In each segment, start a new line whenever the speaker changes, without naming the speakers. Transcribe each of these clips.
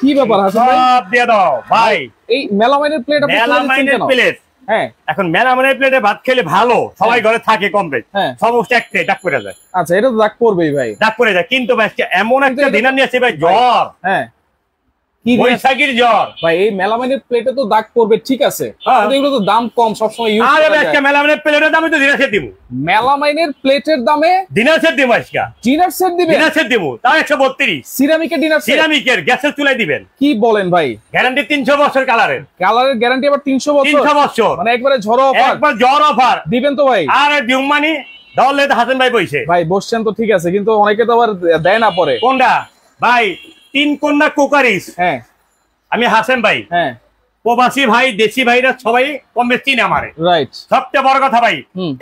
কি ব্যাপার হাসান ভাই?
সব দিয়ে দাও ভাই।
এই মেলামাইনের প্লেট আপনি
মেলামাইনের প্লেট,
হ্যাঁ
এখন মেলামাইনের প্লেটে ভাত খেলে ভালো, সবাই ঘরে থাকে কম বেশি,
হ্যাঁ
সমস্যা একটাই, ডাক পড়ে যায়।
আচ্ছা, এটা তো দাগ পড়বেই ভাই,
ডাক পড়ে যায়। কিন্তু ভাই এমন একটা দিনার নিয়ে আসছে ভাই, জ্বর,
হ্যাঁ কি
বৈশাখীর জ্বর
ভাই। এই মেলামাইনের প্লেটে তো দাগ পড়বে ঠিক আছে, কিন্তু এগুলো তো দাম কম, সবসময় ইউজ
আরে
করা
ভাই,
যায়।
আজকে মেলামাইনের প্লেটের দামে তো দিনার সেট দিব।
মেলামাইনের প্লেটের দামে
দিনার সেট দিব আজকে,
ডিনার সেট দিবেন?
দিনার সেট দিব, তাও 132
সিরামিকের ডিনার সেট?
সিরামিকের গ্যাসের চুলায় দিবেন।
কি বলেন ভাই?
গ্যারান্টি 300 বছর কালারের,
কালারের গ্যারান্টি আবার 300 বছর?
300 বছর,
মানে একবারে ঝড়ো অফার,
একবার জ্বর অফার
দিবেন তো ভাই?
আরে দিউমানি দলে হাসান ভাই বইছে
ভাই বসছেন তো ঠিক আছে, কিন্তু অনেকে তো আবার দেয় না পরে।
কোনটা ভাই? 3 কন্যা কুকারিস,
হ্যাঁ
আমি হাসান ভাই,
হ্যাঁ
প্রবাসী ভাই দেশি ভাইরা সবাই কম বেশি চিনে আমারে।
রাইট।
সবচেয়ে বড় কথা ভাই,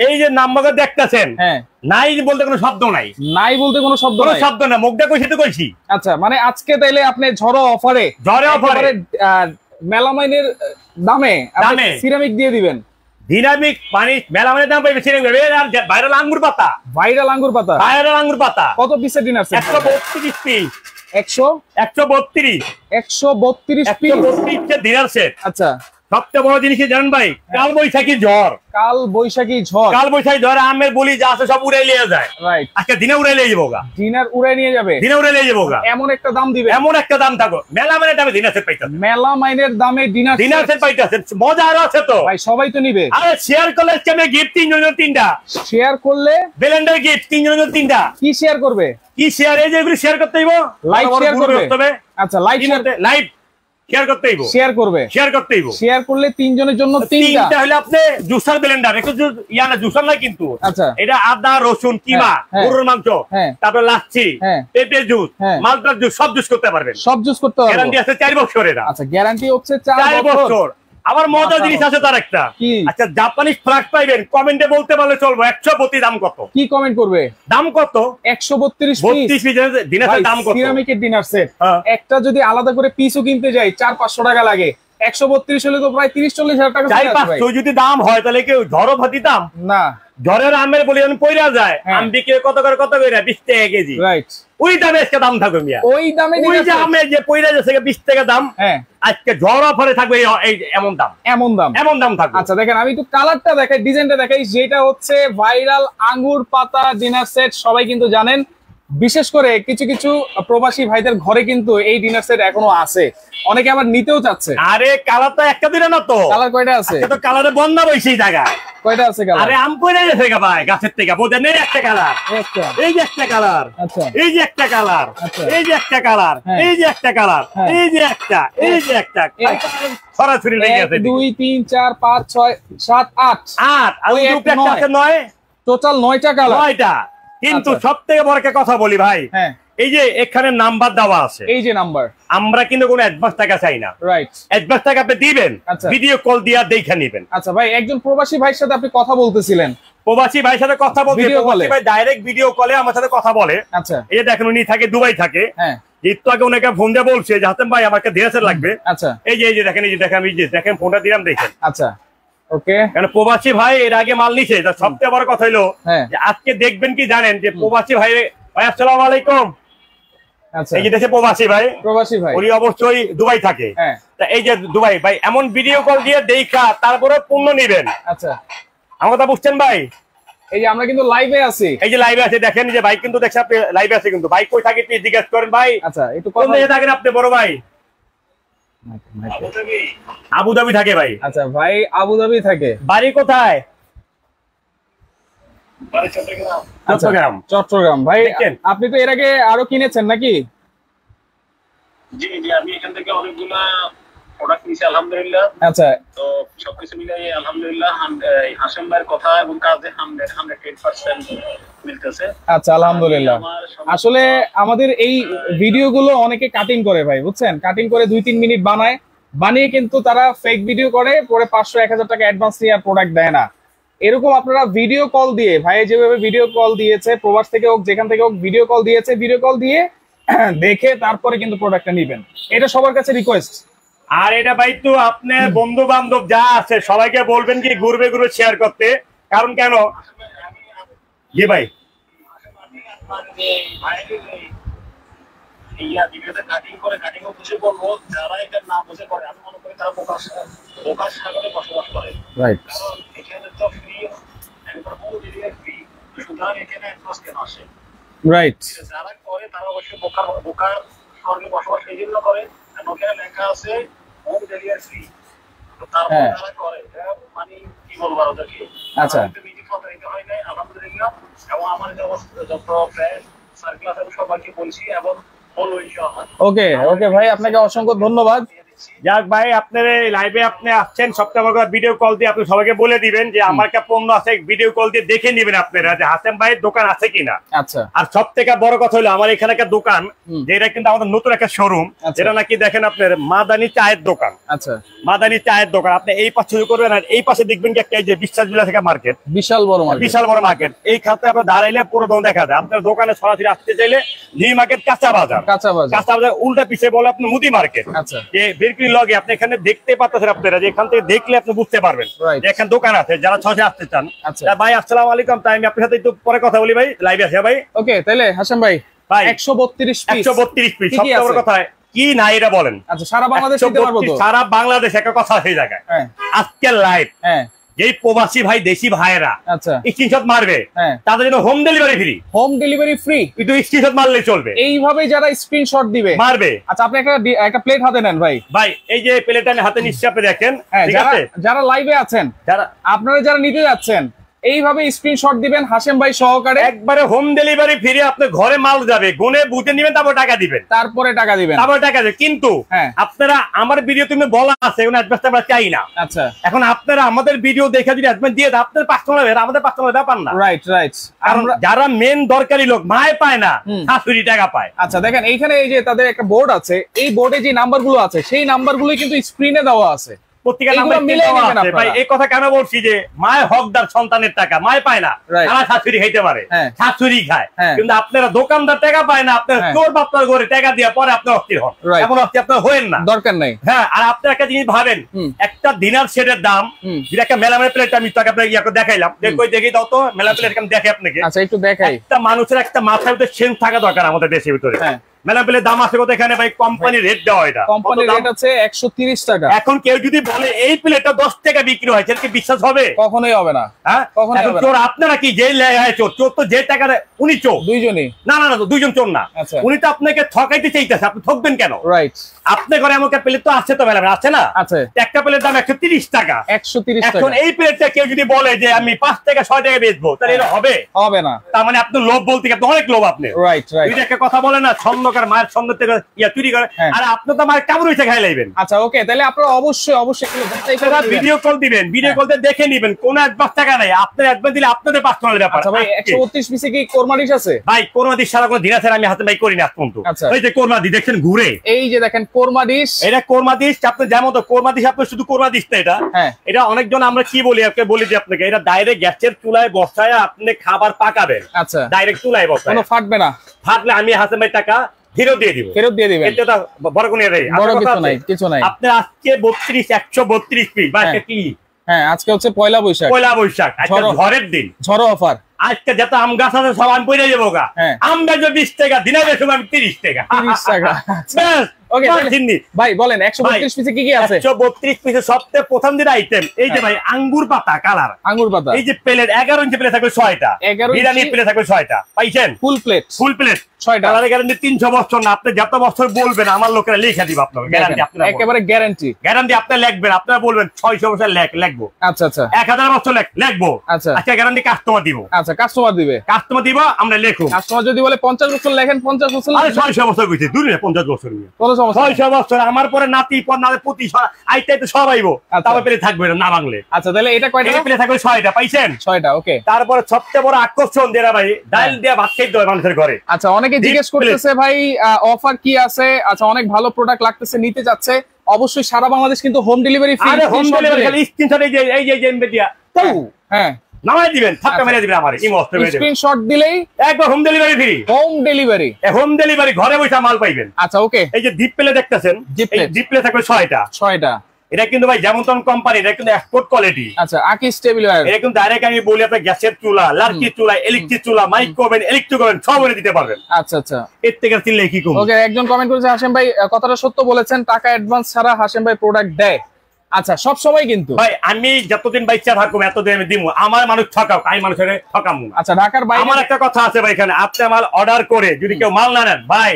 এই যে নাম্বার দেখতেছেন,
হ্যাঁ
নাই বলতে কোনো শব্দ নাই,
নাই বলতে কোনো শব্দ নাই,
শব্দ না, মুখ দিয়ে কইছি তো কইছি।
আচ্ছা, মানে আজকে তাইলে আপনি ঝড়ো অফারে,
ঝড়ে অফারে
মেলামাইনের দামে
দামে
সিরামিক দিয়ে দিবেন।
ডিনামিক পানি মেলামাইনের দাম পাইবে সিরামিক, আর ভাইরাল আঙ্গুর পাতা,
ভাইরাল আঙ্গুর পাতা,
ভাইরাল আঙ্গুর পাতা
কত পিসের dinner set?
132 piece,
132
132 piece dinner set.
আচ্ছা,
সবচেয়ে বড় জিনিস কি জানেন ভাই? কাল বৈশাখী ঝড়,
কাল বৈশাখী ঝড়,
কাল বৈশাখী ঝড় আমের বলি যা আছে সব উড়াই নিয়ে যায়।
রাইট।
আজকে দিনে উড়াই নিয়ে যাবো গা,
ডিনার উড়াই নিয়ে যাবে,
দিনে উড়াই নিয়ে যাবো গা,
এমন একটা দাম দিবে,
এমন একটা দাম থাকো। মেলামাইনের দামে দিনার সেট পাইতেছে,
মেলামাইনের দামে ডিনার
সেট পাইতেছে। মজা আরো আছে তো
ভাই, সবাই তো নিবে।
আরে শেয়ার করলে আমি গিফট 3 জন 3টা
শেয়ার করলে
ব্লেন্ডার গিফট 3 জন 3টা।
কি শেয়ার করবে?
কি শেয়ার? এই যে এগুলো শেয়ার করতে হইব,
লাইক শেয়ার করবে। আচ্ছা, লাইক
লাইভ শেয়ার করতে হইব,
শেয়ার করবে,
শেয়ার করতে হইব।
শেয়ার করলে 3 জনের জন্য 3টা
হলে আপনি জুসার ব্লেন্ডার, একটু ইয়া না জুসার না কিন্তু,
আচ্ছা
এটা আদা রসুন কিমা, গরুর মাংস, তারপর লাচ্ছি, পেঁপে জুস, মালটার জুস, সব জুস করতে পারবেন,
সব জুস করতে পারবেন।
গ্যারান্টি আছে 4 বছরের।
আচ্ছা, গ্যারান্টি হচ্ছে 4
বছর। আবার মজার জিনিস আছে তার একটা, আচ্ছা জাপানিজ ফ্লাগ পাইবেন, কমেন্টে বলতে পারলে চলবো। 132 দাম কত?
কি কমেন্ট করবে?
দাম কত?
132
পিস ডিনার দাম কত?
সিরামিকের ডিনার সেট একটা যদি আলাদা করে পিসও কিনতে যাই 400-500 টাকা লাগে, 132 হলে তো প্রায় 30-40 হাজার টাকা।
400-500 যদি দাম হয় তাহলে কি ঝড়ো ভাতি দাম
না?
ঝড়ের আমের বলি পইরা যায়, আম বিক্রি কত করে 20 টাকা কেজি। রাইট। ওই দামে আজকে দাম থাকবে মিয়া,
ওই দামে
ওই যে আমে যে পইরা যাচ্ছে 20 টাকা দাম, আজকে ঝড় অফারে থাকবে এই এমন দাম, এমন দাম থাকবে।
আচ্ছা দেখেন, আমি একটু কালারটা দেখাই, ডিজাইনটা দেখাই, যেটা হচ্ছে ভাইরাল আঙ্গুর পাতা ডিনার সেট। সবাই কিন্তু জানেন, বিশেষ করে কিছু কিছু প্রবাসী ভাইদের ঘরে কিন্তু এই ডিনার সেট এখনো আছে, অনেকে আবার নিতেও চাচ্ছে।
আরে কালার তো একটা দিলে না তো,
কালার কয়টা আছে?
তো কালারে বন্ধ হইছে এই জায়গা,
কয়টা আছে কালার?
আরে আম কইরা গেছে ভাই গাছের থেকে, বোঝেন এই একটা কালার, এই যে একটা কালার,
আচ্ছা
এই যে একটা কালার, এই যে একটা কালার, এই যে একটা কালার, এই যে একটা, এই যে একটা, সরাসরি লেগে আছে
1 2 3 4 5 6 7 8
8 আর ওই উপরে একটা আছে 9,
টোটাল 9টা কালার।
9টা। কিন্তু সবথেকে বড় একটা কথা বলি ভাই, এই যে এখানে নাম্বার দেওয়া আছে,
এই যে নাম্বার,
আমরা কিন্তু কোনো অ্যাডভান্স টাকা চাই না।
রাইট।
অ্যাডভান্স টাকা আপনি দিবেন, ভিডিও কল দিয়া দেখে নেবেন।
আচ্ছা ভাই, একজন প্রবাসী ভাইয়ের সাথে আপনি কথা বলতেছিলেন,
প্রবাসী ভাইয়ের সাথে কথা বলতে, প্রবাসী ভাই ডাইরেক্ট ভিডিও কলে আমার সাথে কথা বলে।
আচ্ছা,
এই যে দেখেন উনি থাকে দুবাই থাকে, একটু আগে ওনাকে ফোন দিয়ে বলছে যে হাতেম ভাই আমাকে ডিএসএল লাগবে। আচ্ছা, এই যে দেখেন, এই যে দেখেন, এই যে দেখেন ফোনটা দিলাম দেখেন। আচ্ছা ওকে, কারণ প্রবাসী ভাই এর আগে মাল নিছে। সবচেয়ে বড় কথা হলো যে আজকে দেখবেন কি জানেন, যে প্রবাসী ভাই, ভাই আসসালামু আলাইকুম, এই যে দেশে প্রবাসী ভাই, উনি অবশ্যই দুবাই থাকে। এই যে দুবাই ভাই এমন ভিডিও কল দিয়ে দেখা তারপরে পণ্য নিবেন। আচ্ছা, আমার কথা বুঝছেন ভাই?
এই যে আমরা কিন্তু লাইভে আছি,
এই যে লাইভে আছে, দেখেন যে ভাই কিন্তু দেখছে আপনি লাইভে আছে, কিন্তু ভাই কই থাকে প্লিজ জিজ্ঞেস করেন ভাই। আচ্ছা, একটু কোন জায়গায় থাকেন আপনি বড় ভাই? আবুধাবি থাকে ভাই।
আচ্ছা ভাই আবুধাবি থাকে,
বাড়ি কোথায়?
চট্টগ্রাম। চট্টগ্রাম ভাই, আপনি তো এর আগে আরো কিনেছেন নাকি?
জি জি, আমি এখান থেকে অনেকগুলা প্রোডাক্ট নিয়েছি আলহামদুলিল্লাহ।
আচ্ছা,
তো সবকিছু মিলাই আলহামদুলিল্লাহ হাসেম ভাইয়ের কথা এবং কাজে 100% মিলতেছে।
আচ্ছা আলহামদুলিল্লাহ। আসলে আমাদের এই ভিডিওগুলো অনেকে কাটিং করে ভাই, বুঝছেন, কাটিং করে 2-3 মিনিট বানায়, বানিয়ে কিন্তু তারা ফেক ভিডিও করে, পরে 500-1000 টাকা অ্যাডভান্স নিয়ে আর প্রোডাক্ট দেয় না। এরকম আপনারা ভিডিও কল দিয়ে, ভাই যেভাবে ভিডিও কল দিয়েছে, প্রবাস থেকে হোক যেখান থেকে হোক ভিডিও কল দিয়েছে, ভিডিও কল দিয়ে দেখে তারপরে কিন্তু প্রোডাক্টটা নেবেন, এটা সবার কাছে রিকোয়েস্ট।
আর এটা ভাই তো আপনার বন্ধু বান্ধব যা আছে সবাইকে বলবেন কি ঘুরবে ঘুরে শেয়ার করতে, কারণ কেন জি ভাই
ইয়া ভিডিওতে কাটিং করে কাটিংও বুঝে বলবো, যারা এটা না বুঝে করে আমি মনে করি তারা বোকার সাগরে বসবাস করে।
রাইট,
কারণ এখানে তো ফ্রি, একবার পুরো ভিডিও ফ্রি, সুতরাং এখানে অ্যাডভান্স কেন আসে?
রাইট,
যারা করে তারা অবশ্যই বোকার স্বর্গে বসবাস এই জন্য করে, কারণ ওখানে লেখা আছে হোম ডেলিভারি ফ্রি। তো তারপর তারা করে, মানে কি বলবো ওদেরকে।
আচ্ছা,
মিটিং ফটো নিতে হয় নাই আলহামদুলিল্লাহ। এবং আমার যত ফ্রেন্ড সার্কেল আছে সবাইকে বলছি এবং বলবো ইনশাআল্লাহ।
ওকে ওকে ভাই, আপনাকে অসংখ্য ধন্যবাদ।
যাক ভাই, আপনার এই লাইভে আপনি আসছেন, সবসময় ভিডিও কল দিয়ে আপনি সবাইকে বলে দিবেন যে আমার কাছে পণ্য আছে, ভিডিও কল দিয়ে দেখে নেবেন আপনারা যে হাসেম ভাইয়ের দোকান আছে কিনা।
আচ্ছা,
আর সব থেকে বড় কথা হলো আমার এখানে একটা দোকান, যেটা কিন্তু আমাদের নতুন একটা শোরুম, যেটা নাকি দেখেন আপনার মাদানি চায়ের দোকান।
আচ্ছা,
মাদানি চায়ের দোকান। আপনি এই পাশে শুরু করবেন আর এই পাশে দেখবেন কি একটা, এই যে বিশ্বাস বিলাস থেকে মার্কেট,
বিশাল বড় মার্কেট,
বিশাল বড় মার্কেট। এই খাতে আপনার দাঁড়াইলে পুরো দোকান দেখা যায়। আপনার দোকানে সরাসরি আসতে চাইলে নিউ মার্কেট কাঁচা বাজার, কাঁচা বাজার উল্টা পিছিয়ে বলে আপনি মুদি মার্কেট।
আচ্ছা,
যে বিরকির লগে আপনি এখানে দেখতে পাচ্ছেন, আপনারা যে এখান থেকে দেখলে আপনি বুঝতে পারবেন যে এখানে দোকান আছে। যারা ছশে আসতে চান, ভাই আসসালামু আলাইকুম, তাই আমি আপনার সাথে একটু পরে কথা বলি ভাই, লাইভে আছে ভাই।
ওকে, তাহলে হাসেম ভাই 132 পিস,
সবচেয়ে বড় কথা কি না এটা বলেন।
আচ্ছা, সারা বাংলাদেশ দিতে পারবো তো?
সারা বাংলাদেশ একটা কথা সেই জায়গায় আজকের লাইভ, যেই প্রবাসী ভাই দেশি ভাইয়েরা
আচ্ছা
স্ক্রিনশট মারবে তাদের জন্য home delivery free.
Home delivery free,
কিন্তু স্ক্রিনশট মারলে চলবে।
এইভাবে যারা স্ক্রিনশট দিবে মারবে। আচ্ছা, আপনি একটা প্লেট হাতে নেন ভাই।
ভাই এই যে প্লেট আমি হাতে নিচ্ছি, আপনি দেখেন। ঠিক আছে,
যারা লাইভে আছেন, আপনারা যারা নিতে যাচ্ছেন, এইভাবে স্ক্রিনশট দিবেন হাসেম ভাই সহকারে,
একবারে হোম ডেলিভারি ফ্রি। আপনার ঘরে মাল যাবে, গুনে বুঝে নেবেন, তারপর টাকা দিবেন,
তারপরে টাকা দিবেন। কিন্তু
আপনারা আমার ভিডিও তুমি বলা আছে এখন অ্যাডভান্স আমরা চাই না।
আচ্ছা, এখন
আপনারা আমাদের ভিডিও দেখে যদি অ্যাডভান্স দিয়ে দেন, আপনাদের কাস্টমার আমাদের কাস্টমার ব্যাপার না।
রাইট রাইট,
যারা মেন দরকারি লোক মায় পায় না, শাশুড়ি টাকা পায়।
আচ্ছা দেখেন, এইখানে এই যে তাদের একটা বোর্ড আছে, এই বোর্ডে যে নাম্বারগুলো আছে সেই নাম্বারগুলো কিন্তু স্ক্রিনে দেওয়া আছে।
এই কথা কেন বলছি যে মায় হকদার সন্তানের টাকা মায় পায় না, তারা শাশুড়ি খাইতে পারে, শাশুড়ি খায়। কিন্তু আপনারা দোকানদার টাকা পায় না, আপনার চোর বাপটার ঘরে টাকা দিয়ে পরে আপনি অস্থির হন। এমন অস্থির আপনার হয়েন না, দরকার নাই। হ্যাঁ, আর আপনি একটা জিনিস ভাবেন, একটা ডিনার সেটের দাম, যেটা একটা মেলামেলা প্লেট আমি তো আপনাকে দেখাইলাম, দেখি দাও তো মেলা প্লেট আমি দেখে আপনাকে। আচ্ছা, একটু দেখাই। একটা মানুষের একটা মাথার ভিতরে সেন্স থাকা দরকার আমাদের দেশের ভিতরে। মেলা প্লেটের দাম আছে কত এখানে ভাই? কোম্পানি রেট দেওয়া, এটা কোম্পানি রেট আছে 130 টাকা। এখন কেউ যদি বলে এই প্লেটটা 10 টাকা বিক্রি হয়, সেটা কি বিশ্বাস হবে? কখনোই হবে না। হ্যাঁ, কখনোই হবে না। চোর আপনারা কি যে চোর, চোর তো যে টাকা উনি চোর, দুইজনই। না না না, দুইজন চোর না, উনি তো আপনাকে ঠকাইতে চাইতেছে, আপনি ঠকবেন কেন? রাইট, আপনার ঘরে এমন একটা প্লেট তো আছে তো মেলা আছে না? আছে। একটা প্লেটের দাম 130 টাকা। 130 টাকা। এখন এই প্লেটটা কেউ যদি বলে যে আমি 5 টাকা 6 টাকা বেচবো, তাহলে এটা হবে? হবে না। তার মানে আপনি লোভ বলতে আপনি অনেক লোভ। আপনি রাইট রাইট, এটা একটা কথা বলে না, ছন্দকার মায়ের ছন্দ থেকে ইয়া চুরি করে, আর আপনি তো মায়ের কামড় হইছে খাই লাইবেন। আচ্ছা ওকে, তাহলে আপনারা অবশ্যই অবশ্যই ভিডিও কল দিবেন, ভিডিও কল দিয়ে দেখে নেবেন, কোন অ্যাডভান্স টাকা নাই, আপনার অ্যাডভান্স দিলে আপনাদের পার্সোনাল ব্যাপার। আচ্ছা ভাই, 132 পিসে কি কোরমা ডিশ আছে? ভাই কোরমা ডিশ সারা কোন দিন আছে আমি হাতে ভাই করি না এখন তো। এই যে কোরমা ডিশ দেখছেন ঘুরে, এই যে দেখেন কোরমা ডিশ, এটা কোরমা ডিশ। আপনি যেমন তো কোরমা ডিশ, আপনি শুধু কোরমা ডিশ না, এটা এটা অনেকজন আমরা কি বলি আপনি বলি যে আপনাকে এটা ডাইরেক্ট গ্যাসের চুলায় বসায় আপনি খাবার পাকাবেন। আচ্ছা, ডাইরেক্ট চুলায় বসায়, কোনো ফাটবে না। ফাটলে আমি হাতে ভাই টাকা ফেরত দিয়ে দিব, ফেরত দিয়ে দিবেন। এটা বড় কোনো বড় কিছু নাই, কিছু নাই। আপনি আজকে 132 পিস বা কি? হ্যাঁ, আজকে হচ্ছে পয়লা বৈশাখ। পয়লা বৈশাখ, আজকে ঝড়ের দিন, ঝড় অফার। আজকে যত আম গাছ আছে সব আম পড়ে যাবো গা। আম বেচবো 20 টাকা, দিনের সময় 30 টাকা। 30 টাকা। ওকে ভাই বলেন, 132 পিসে কি কি আছে? 132 পিসে সবচেয়ে প্রথম দিন আইটেম এই যে ভাই আঙ্গুর পাতা কালার, আঙ্গুর পাতা। এই যে প্লেট 11 ইঞ্চি প্লেট থাকবে 6টা, বিরিয়ানি প্লেট থাকবে 6টা, পাইছেন? ফুল প্লেট, ফুল প্লেট 6টা। কালারে গ্যারান্টি 300 বছর না, আপনি যত বছর বলবেন আমার লোকেরা লিখে দিব আপনাকে, গ্যারান্টি আপনারা একেবারে গ্যারান্টি। গ্যারান্টি আপনি লিখবেন, আপনারা বলবেন 600 বছর লিখবো। আচ্ছা আচ্ছা, 1000 বছর লিখবো। আচ্ছা আচ্ছা, গ্যারান্টি কাস্টমার দিব। আচ্ছা, কাস্টমার দিবে, কাস্টমার দিব, আমরা লিখব। কাস্টমার যদি বলে 50 বছর লেখেন, 50 বছর। আরে 600 বছর কইছে, দূরে 50 বছর নিয়ে কোন সমস্যা? 600 বছর আমার পরে নাতি পর নালে পুতি আইটাই তো সব আইবো, তাও পেলে থাকবে না বাংলা। আচ্ছা, তাহলে এটা কয়টা? এই পেলে থাকবে 6টা, পাইছেন? 6টা, ওকে। তারপরে সবচেয়ে বড় আকর্ষণ দেরা ভাই, ডাল দিয়ে ভাত খাইতে হয় মানুষের ঘরে। আচ্ছা, অনেকে জিজ্ঞেস করতেছে ভাই অফার কি আছে? আচ্ছা, অনেক ভালো প্রোডাক্ট লাগতেছে, নিতে যাচ্ছে, অবশ্যই সারা বাংলাদেশ কিন্তু হোম ডেলিভারি ফ্রি। আরে হোম ডেলিভারি খালি স্ক্রিনশট এই যে এমবিডিয়া তো হ্যাঁ নামাই দিবেন, থাপটা মেরে দিবেন, আমারে ইমোস্ট মেরে দিবেন, স্ক্রিনশট দিলেই একবার home delivery free. Home delivery, home delivery ঘরে বসে মাল পাইবেন। আচ্ছা ওকে, এই যে ডিপ প্লে দেখতেছেন, ডিপ প্লে থাকবে 6টা, 6টা। এটা কিন্তু ভাই যেমন তেমন কোম্পানি, এটা কিন্তু এক্সপোর্ট কোয়ালিটি।
আচ্ছা, আকিস টেবিলওয়্যার।
এটা কিন্তু ডাইরেক্ট আমি বলি আপনার গ্যাসের চুলা, লার্কির চুলা, ইলেকট্রিক চুলা, মাইক্রো ওভেন, ইলেকট্রিক ওভেন সব এনে দিতে পারবেন।
আচ্ছা আচ্ছা,
এর থেকে চিনলে কি কম।
ওকে, একজন কমেন্ট করেছে হাশেম ভাই কথাটা সত্য বলেছেন, টাকা অ্যাডভান্স ছাড়া হাশেম ভাই প্রোডাক্ট দেয়? আচ্ছা, সব সময় কিন্তু
ভাই আমি যতদিন বাচ্চা থাকবো এতদিন আমি দিমু। আমার মানুষ ঠকাও, আমি মানুষের ঠকামু না।
আচ্ছা, ঢাকার বাইরে
আমার একটা কথা আছে ভাই, এখানে আপনি মাল অর্ডার করে যদি কেউ মাল না নেন ভাই,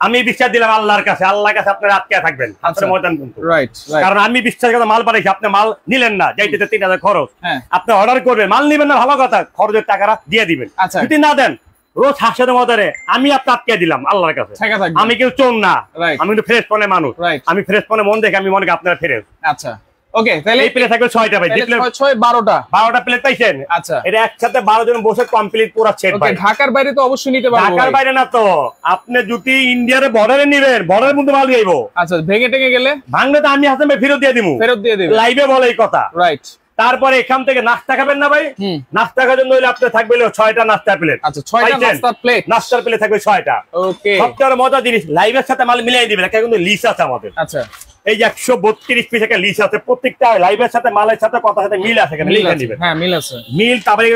আমি বিশ্বাস দিলাম আল্লাহর কাছে, আল্লাহর কাছে আপনারা আটকে থাকবেন। আপনার ময়দান কিন্তু
রাইট,
কারণ আমি বিশ্বাস করে মাল পাঠাইছি, আপনি মাল নিলেন না, যাইতে 3000 খরচ, আপনি অর্ডার করবেন, মাল নিবেন না, ভালো কথা, খরচের টাকাটা দিয়ে দিবেন। যদি না দেন রোজ হাসের মধ্যে আমি আপনার আটকে দিলাম আল্লাহর কাছে। আমি কেউ চোর না, আমি কিন্তু ফ্রেশ মনে মানুষ, আমি ফ্রেশ মনে মন দেখে আমি মনে করি আপনার ফ্রেশ।
আচ্ছা, ওকে, তাহলে
এই প্লেট থাকবে 6টা ভাই, দেখলেন
6 12টা
প্লেট পাইছেন।
আচ্ছা,
এটা একসাথে 12 জন বসে কমপ্লিট পুরো সেট ভাই।
ঢাকার বাইরে তো অবশ্যই নিতে পারবো।
ঢাকার বাইরে না তো, আপনি যদি ইন্ডিয়ার বর্ডারে নেবেন, বর্ডারের মধ্যে মাল যাইবো।
আচ্ছা, ভেঙে টেঙে গেলে
ভাঙলে তো আমি হাসান ভাই ফেরত দিয়ে দিমু, লাইভে বলে এই কথা। রাইট। তারপরে এখান থেকে নাস্তা খাবেন না ভাই, নাস্তা খাওয়ার জন্য হইলে আপনার থাকবে 6টা নাস্তা প্লেট। আচ্ছা, 6টা নাস্তার প্লেট, নাস্তার প্লেট থাকবে 6টা। ওকে, সবচেয়ে মজার জিনিস লাইভের সাথে মাল মিলাই দিবেন, একটা কিন্তু লিস্ট আছে আমাদের। আচ্ছা, এই যে 132 পিস একটা লিস্ট আছে, প্রত্যেকটা লাইভের সাথে মালের সাথে কথার সাথে মিল আছে, এখানে লিখে দিবেন। হ্যাঁ, মিল আছে, মিল। তারপরে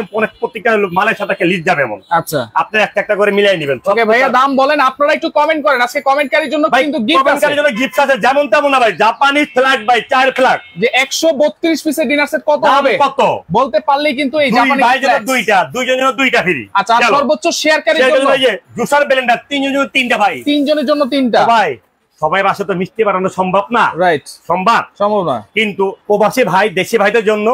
প্রত্যেকটা মালের সাথে একটা লিস্ট যাবে এমন। আচ্ছা, আপনি একটা একটা করে মিলাই নেবেন। ওকে ভাইয়া, দাম বলেন, আপনারা একটু কমেন্ট করেন। আজকে কমেন্টকারীর জন্য কিন্তু গিফট আছে, কমেন্টকারীর জন্য গিফট আছে, যেমন তেমন না ভাই, জাপানি ফ্ল্যাগ ভাই 4 ফ্ল্যাগ যে 132 পিসের ডিনার সেট কত হবে কত বলতে পারলেই কিন্তু এই জাপানি ফ্ল্যাগ দুইটা, দুইজনের জন্য দুইটা ফ্রি। আচ্ছা, সর্বোচ্চ শেয়ারকারীর জন্য এই যে জুসার ব্লেন্ডার 3 জনের জন্য 3টা ভাই, 3 জনের জন্য 3টা ভাই। সবাই বাসে তো মিষ্টি বানানো সম্ভব না, রাইট, সম্ভব না, কিন্তু প্রবাসী ভাই দেশি ভাইদের জন্য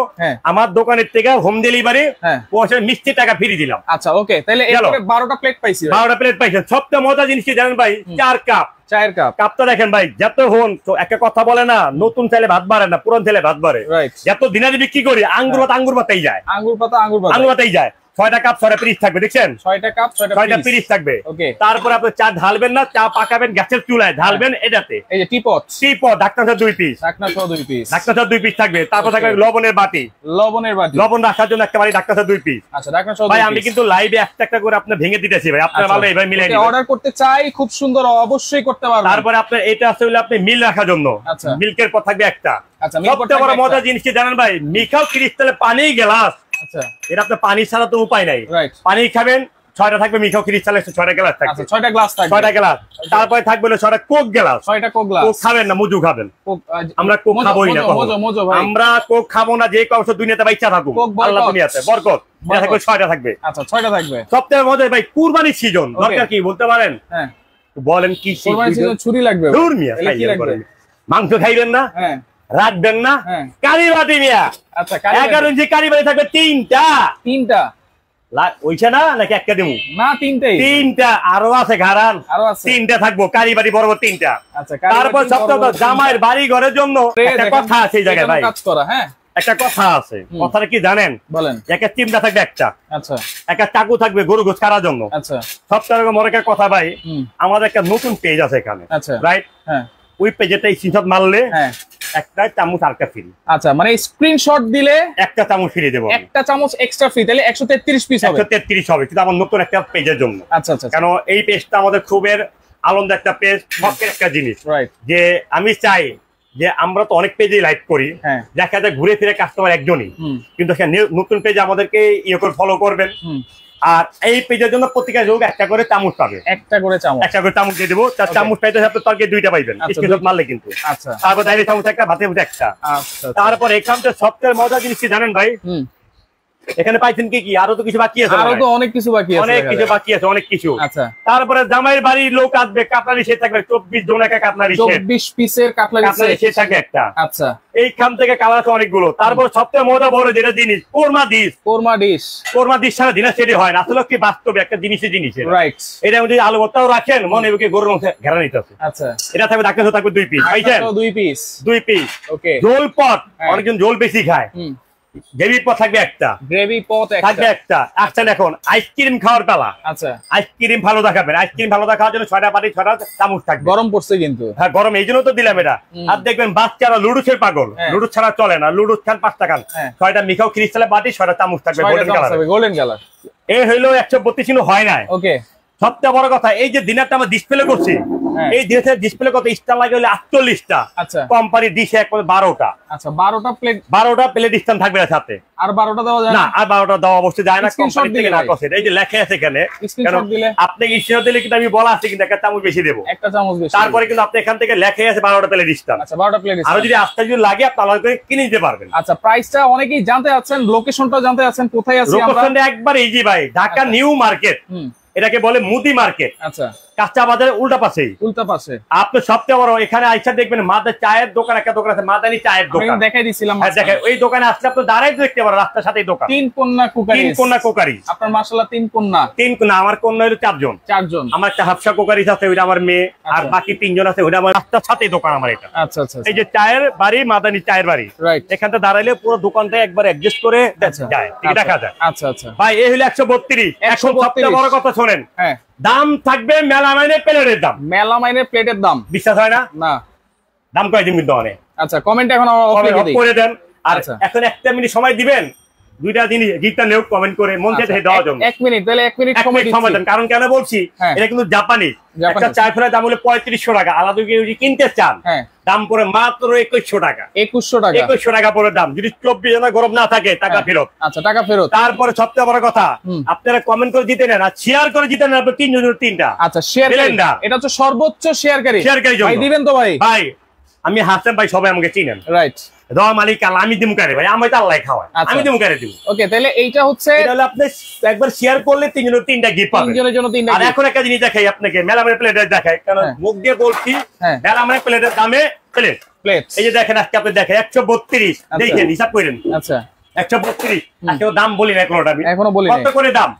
আমার দোকানের থেকে হোম ডেলিভারি প্রবাসী মিষ্টি টাকা ফ্রি দিলাম। আচ্ছা, ওকে, তাহলে এরপরে 12টা প্লেট পাইছি, 12টা প্লেট পাইছেন। সবচেয়ে মজার জিনিস কি জানেন ভাই? 4 কাপ, চায়ের কাপ। কাপটা দেখেন ভাই, যত হন তো একটা কথা বলে না, নতুন ছেলে ভাত বাড়ে না, পুরান ছেলে ভাত বাড়ে। যত দিনারি বিক্রি করি আঙ্গুর পাতাই যায়, আঙ্গুর পাতাই যায়। 6টা কাপ 6টা পিস থাকবে, দেখছেন? 6টা কাপ 6টা পিস থাকবে। তারপরে আপনি চা ঢালবেন না, চা পাকাবেন গ্যাসের চুলায়, ঢালবেন এটাতে। এই যে টিপট ঢাকনা সহ 2 পিস, ঢাকনা সহ 2 পিস থাকবে। তারপর থাকবে লবণের বাটি, লবণ রাখার জন্য একটা বাটি, ঢাকনা সহ 2 পিস। আচ্ছা, ঢাকনা সহ 2 পিস। ভাই আমি কিন্তু লাইভে একটা একটা করে আপনি ভেঙে দিতেছি ভাই, আপনারা ভালো এইভাবে মিলাই দিবেন। অর্ডার করতে চাই, খুব সুন্দর, অবশ্যই করতে পারবেন। তারপরে আপনার এটা আছে হলো আপনি মিল রাখার জন্য, মিল্কের পর থাকবে একটা। আচ্ছা, সবচেয়ে বড় মজার জিনিস কি জানেন ভাই? মিখাও ক্রিস্টালে পানি গ্লাস। আচ্ছা, এটা আপনি পানি ছাড়া তো উপায় নাই, পানি খাবেন। 6টা থাকবে মিখাও ক্রিস্টালে 6টা গ্লাস থাকবে। আচ্ছা, 6টা গ্লাস থাকবে, 6টা গ্লাস। তারপরে থাকবে 6টা কোক গ্লাস, 6টা কোক গ্লাস। কোক খাবেন না, মজু খাবেন? আমরা কোক খাবোই না, আমরা কোক খাবো না। যে কৌশ দুনিয়াতে বাইচা থাকুক, আল্লাহ দুনিয়াতে বরকত, এটা থাকবে 6টা থাকবে। আচ্ছা, 6টা থাকবে। সবচেয়ে মজার ভাই কুরবানির সিজন, দরকার কি বলতে পারেন? হ্যাঁ, বলেন কি কুরবানির সিজন? ছুরি লাগবে, দূর মিয়া, কি লাগবে? মাংস খাইবেন না, হ্যাঁ, রাখবেন না, কারি বাটি মিয়া। আচ্ছা, 11 ইঞ্চি কারি বাটি থাকবে 3টা ওইটা না, নাকি একটা দেবো না? 3টা আরো আছে, ঘাড়ান 3টা থাকবো, কারি বাটি বরাবর 3টা। আচ্ছা, তারপর সপ্তাহ জামাইয়ের বাড়ি ঘরের জন্য একটা কথা আছে এই জায়গায় ভাই, একটা কথা আছে। কথাটা কি জানেন? বলেন। একটা চিমটা থাকবে একটা, আচ্ছা, একটা চাকু থাকবে গরু গোছ কাটার জন্য। আচ্ছা, সবচেয়ে বড় একটা কথা ভাই, আমাদের একটা নতুন পেজ আছে এখানে, আচ্ছা, রাইট? হ্যাঁ, ওই পেজেটা স্ক্রিনশট মারলে একটা চামচ আরেকটা ফ্রি। আচ্ছা, মানে স্ক্রিনশট দিলে একটা চামচ ফ্রি দেবো, একটা চামচ এক্সট্রা ফ্রি। তাহলে 133 পিস হবে, 133 হবে, কিন্তু আমার নতুন একটা পেজের জন্য। আচ্ছা আচ্ছা, কারণ এই পেজটা আমাদের খুবের আনন্দ একটা পেজ, শখের একটা জিনিস, যে আমি চাই যে আমরা তো অনেক পেজে লাইভ করি, দেখা যায় ঘুরে ফিরে কাস্টমার একজনই, কিন্তু নতুন পেজে আমাদেরকে ইয়ে করে ফলো করবেন। আর এই পেজের জন্য প্রত্যেকটা লোক একটা করে চামচ পাবে, একটা করে চামচ দিয়ে দেবো। তার চামচ পাইতে তরকারি 2টা পাইবেন স্ক্রিনশট মারলে কিন্তু। আচ্ছা, তারপর দাঁড়িয়ে চামচ একটা, ভাতের মধ্যে একটা। তারপর এখানটা সবচেয়ে মজার জিনিস কি জানেন ভাই? এখানে পাইছেন কি আরো তো কিছু বাকি আছে, আরো তো অনেক কিছু বাকি আছে, অনেক কিছু। আচ্ছা, তারপরে জামাইয়ের বাড়ির লোক আসবে, কাটলারি সেট থাকবে 24 জন একটা কাটলারি সেট, 24 পিসের কাটলারি সেট থাকবে একটা। আচ্ছা, এইখান থেকে কালার আছে অনেকগুলো। তারপর সবচেয়ে মজা বড় যেটা জিনিস, কোরমা ডিশ ছাড়া দিনা সেটি হয় না। আসলে কি বাস্তবে একটা জিনিসই জিনিস, রাইট? এটা যদি আলু ভর্তাও রাখেন, মনে হবে গরুর মধ্যে ঘেরা নিতে আছে। আচ্ছা, এটা থাকবে ঢাকা থাকবে 2 পিস, পাইছেন? 2 পিস। ওকে, ঝোল পট, অনেকজন ঝোল বেশি খায়, গ্রেভি পট থাকবে একটা, থাকবে একটা। আচ্ছা, এখন আইসক্রিম খাওয়ার পালা। আচ্ছা, আইসক্রিম ভালো দেখাবেন, আইসক্রিম ভালো দেখার জন্য 6টা বাটি 6টা চামচ থাকবে। গরম পড়ছে কিন্তু, হ্যাঁ গরম, এই জন্য তো দিলাম এটা। আর দেখবেন বাচ্চারা লুডুসের পাগল, লুডুস ছাড়া চলে না, লুডুস খান 5টা খান। 6টা মিখাও ক্রিস্টালের বাটি, 6টা চামচ থাকবে গোল্ডেন কালার। এই হইলো 132 হয় না। ওকে, সবচেয়ে বড় কথা এই যে দিনারটা আমরা ডিসপ্লে করছি, এই দিনের ডিসপ্লে কত স্টার লাগে হলে 48টা। আচ্ছা, কোম্পানি দিছে এক 12টা। আচ্ছা, 12টা প্লেট স্ট্যান্ড থাকবে সাথে। আর 12টা দেওয়া যায় না? আর 12টা দেওয়া অবশ্যই যায় না, কোম্পানি থেকে না কসে। এই যে লেখা আছে এখানে, স্ক্রিনশট দিলে আপনি স্ক্রিনশট দিলে কিন্তু আমি বলা আছে কিন্তু একটা চামচ বেশি দেব, একটা চামচ বেশি। তারপরে কিন্তু আপনি এখান থেকে লেখা আছে 12টা প্লেট স্ট্যান্ড। আচ্ছা, 12টা প্লেট স্ট্যান্ড। আর যদি আস্তে যদি লাগে আপনি আলাদা করে কিনে নিতে পারবেন। আচ্ছা, প্রাইসটা অনেকেই জানতে চাচ্ছেন, লোকেশনটা জানতে চাচ্ছেন, কোথায় আছে আমরা? লোকেশনটা একবার ইজি ভাই, ঢাকা নিউ মার্কেট, এটাকে বলে মুদি মার্কেট। আচ্ছা, কাঁচা বাজারের উল্টা পাশে। আপনি সবচেয়ে বড় এখানে আইসা দেখবেন মাদার চায়ের দোকান, একটা দোকান আছে মাদানি চায়ের দোকান, দেখাই দিছিলাম। দেখেন ওই দোকানে আসলে আপনি দাঁড়াই দেখতে পারেন রাস্তার সাথে দোকান। 3 কন্যা কুকারি। আপনার মাশাআল্লাহ 3 কন্যা। আমার কন্যা হলো 4 জন। আমার একটা হাফসা কুকারি আছে, ওইটা আমার মেয়ে। আর বাকি 3 জন আছে, ওইটা আমার রাস্তার সাথে দোকান আমার এটা। আচ্ছা আচ্ছা, এই যে চায়ের বাড়ি, মাদানি চায়ের বাড়ি, এখানটা দাঁড়াইলে পুরো দোকানটা একবার অ্যাডজাস্ট করে যায়, দেখা যায়। আচ্ছা আচ্ছা ভাই, এই হলো 132। এখন সবচেয়ে বড় কথা শুনেন, দাম থাকবে মেলামাইনের প্লেটের দাম। মেলামাইনের প্লেটের দাম বিশ্বাস হয় না? না, দাম কয় দিন কিন্তু অনেক। আচ্ছা, কমেন্ট এখন করে দেন। আর এখন 1 মিনিট সময় দিবেন, 2টা জিনিস গিফটটা নেও কমেন্ট করে মন থেকে দেওয়ার জন্য। 1 মিনিট, তাহলে 1 মিনিট সময় দেন। কারণ কেন বলছি, এটা কিন্তু জাপানি। একটা চায় ফ্রাই দাম হলো 3500 টাকা, আলাদা যদি কিনতে চান দাম পড়ে মাত্র 2100 টাকা। 2100 টাকা পরে দাম। যদি 24 জনা গরম না থাকে টাকা ফেরত। আচ্ছা, টাকা ফেরত। তারপরে সবচেয়ে বড় কথা, আপনারা কমেন্ট করে জিতে নেন আর শেয়ার করে জিতে নেন। আপনি 3 জনের 3টা। আচ্ছা, শেয়ার এটা হচ্ছে সর্বোচ্চ শেয়ারকারী ভাই, দিবেন তো ভাই? ভাই আমি হাসান ভাই, সবাই আমাকে চিনেন, রাইট? মালিক আমি দিমু কারে ভাই, আমি তো আল্লাহ খাওয়াই, আমি দিমু কারে দিব। ওকে, তাহলে এইটা হচ্ছে আপনি একবার শেয়ার করলে 3 জনের 3টা গিফট পাবেন। 3 জনের জন্য 3টা। আর এখন একটা জিনিস দেখাই আপনাকে, মেলামের প্লেট দেখাই, কারণ মুখ দিয়ে বলছি মেলামের প্লেটের দামে প্লেট। এই যে দেখেন, আজকে আপনি দেখেন 132, দেখেন হিসাব করেন। আচ্ছা, 132। আজকে দাম বলি না কোনটা, আমি এখনো বলি না কত করে দাম।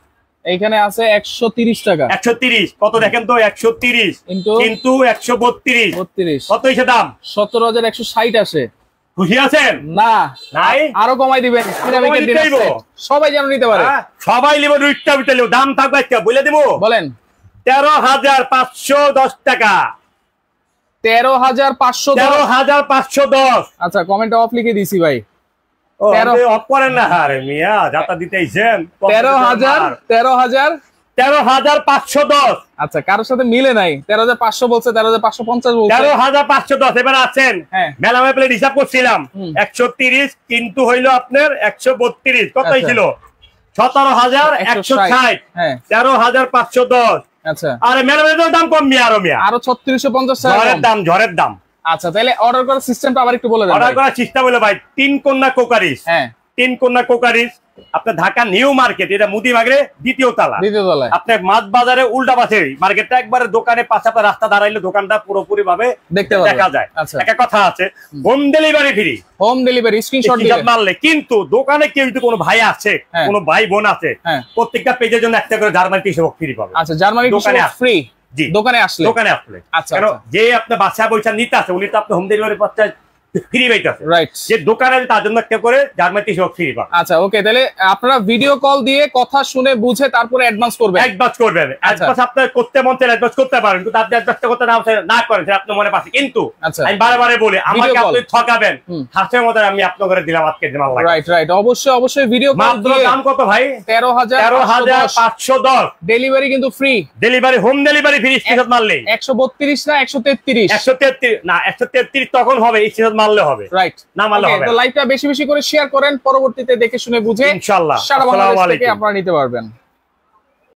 এইখানে আছে 130 টাকা। 130 কত দেখেন তো, 130 কিন্তু 132 কত হইছে দাম? 17160 আসে। খুশি আছেন? না, নাই, আরো কমাই দিবেন। সবাই যেন নিতে পারে, সবাই নিব। দুইটা বিতে দাম থাকবে আজকে বলে দেব। বলেন। 13510 টাকা। 13510। আচ্ছা, কমেন্ট অফ লিখে দিছি ভাই। 13510। আচ্ছা, কারোর সাথে মিলে নাই। 13500 বলছে, 13550 বলছে। 13510 এবার আছেন। মেলামে প্লেট হিসাব করছিলাম 130 কিন্তু হইলো আপনার 132। কত হয়েছিল? 17160। 13510। আচ্ছা, আরে মেলামের দাম কম, আরো 3650 টাকা ঝড়ের দাম। আচ্ছা, তাহলে অর্ডার করার সিস্টেমটা আবার একটু বলে দেন। অর্ডার করার সিস্টেম হলো ভাই, 3 কন্যা কুকারিস। 3 কন্যা কুকারিস আপনার ঢাকা নিউ মার্কেট, এটা মুদি মার্কেটে দ্বিতীয় তলায়। আপনার মাছ বাজারে উল্টা পাশে মার্কেটটা, একবারে দোকানে পাশে আপনার রাস্তা দাঁড়াইলে দোকানটা পুরোপুরি ভাবে দেখা যায়। একটা কথা আছে, home delivery free. Home delivery screenshot মারলে কিন্তু দোকানে কেউ যদি কোনো ভাই আছে, কোনো ভাই বোন আছে, প্রত্যেকটা পেজের জন্য একটা করে জার্মানি টিস্যু ফ্রি পাবে। আচ্ছা, জার্মানি টিস্যু ফ্রি দোকানে আসলে। আচ্ছা, যে আপনার বাসা বইটা নিতে আছে, উনি তো আপনার হোম ডেলিভারি পাচ্ছে ফ্রি পাইতেছে, রাইট? যে দোকানে তার জন্য একটা করে জার্মানি টিস্যু ফ্রি পাবে। আচ্ছা, ওকে, তাহলে আপনারা ভিডিও কল দিয়ে কথা শুনে বুঝে তারপরে অ্যাডভান্স করবেন। অ্যাডভান্স করবেন, অ্যাডভান্স আপনি করতে মন চাইলে অ্যাডভান্স করতে পারেন, কিন্তু আপনি অ্যাডভান্সটা করতে না করেন সেটা আপনার মনে পাচ্ছে। কিন্তু আমি বারে বলি, আমাকে আপনি ঠকাবেন, হাসের মতো আমি আপনার করে দিলাম আজকে দিন। আল্লাহ, রাইট রাইট, অবশ্যই অবশ্যই ভিডিও কল দিয়ে। দাম কত ভাই? 13510। ডেলিভারি কিন্তু free. Delivery, home delivery free. Screenshot মারলে 132 না 133? 133 না, 133 তখন হবে, স্ক্রিনশট মারলে হবে, রাইট? না মারলে হবে। তো লাইভটা বেশি বেশি করে শেয়ার করেন, পরবর্তীতে দেখে শুনে বুঝে ইনশাআল্লাহ সারা বাংলাদেশ থেকে আপনারা নিতে পারবেন।